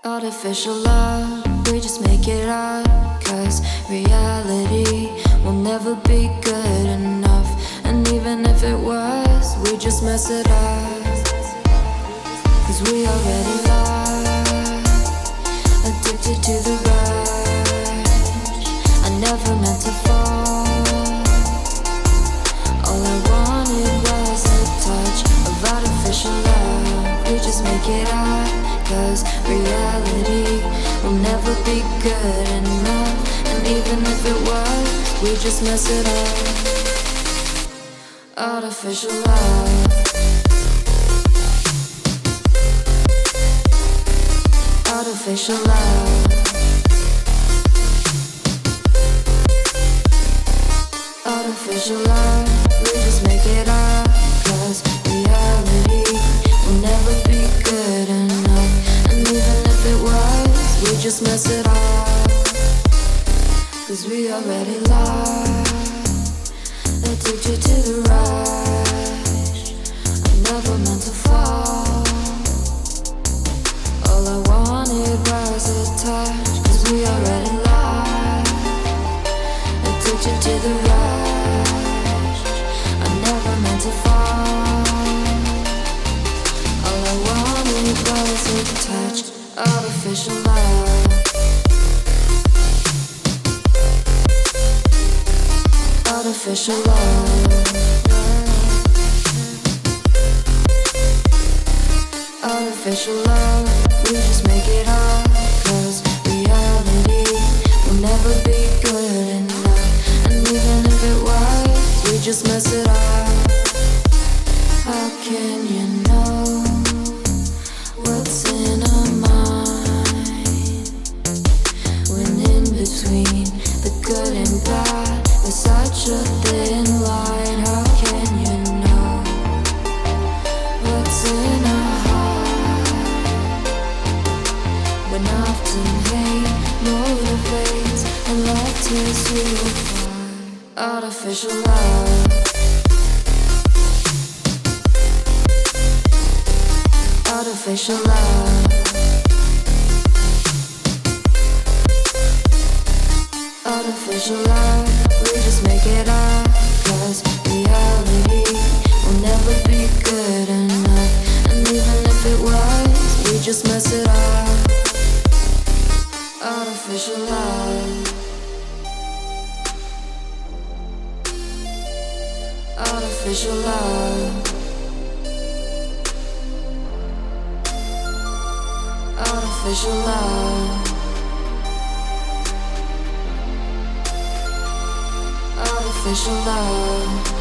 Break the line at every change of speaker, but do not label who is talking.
Artificial love, we just make it up, 'cause reality will never be good enough. And even if it was, we just mess it up, 'cause we already lost, addicted to the rush. I never meant to fall, all I wanted was a touch of artificial love. We just make it up, 'cause reality will never be good enough. And even if it was, we just mess it up. Artificial love, artificial love, artificial love. We just make it up, 'cause reality will never be good enough. And even if it was, we just mess it up, 'cause we already lost, addicted to the rush. I never meant to fall, all I wanted was a touch, 'cause we already lost, addicted to the rush. I never meant to fall, all I wanted was a touch. Artificial love, artificial love, artificial love. We just make it up, 'cause reality will never be good you know what's in our mind? When in between the good and bad, there's such a thin line. How can you know what's in our heart? When often hate motivates and love tears you apart. Artificial love. Artificial love. Artificial love. We just make it up, 'cause reality will never be good enough. And even if it was, we just mess it up. Artificial love. Artificial love. Artificial love. Artificial love.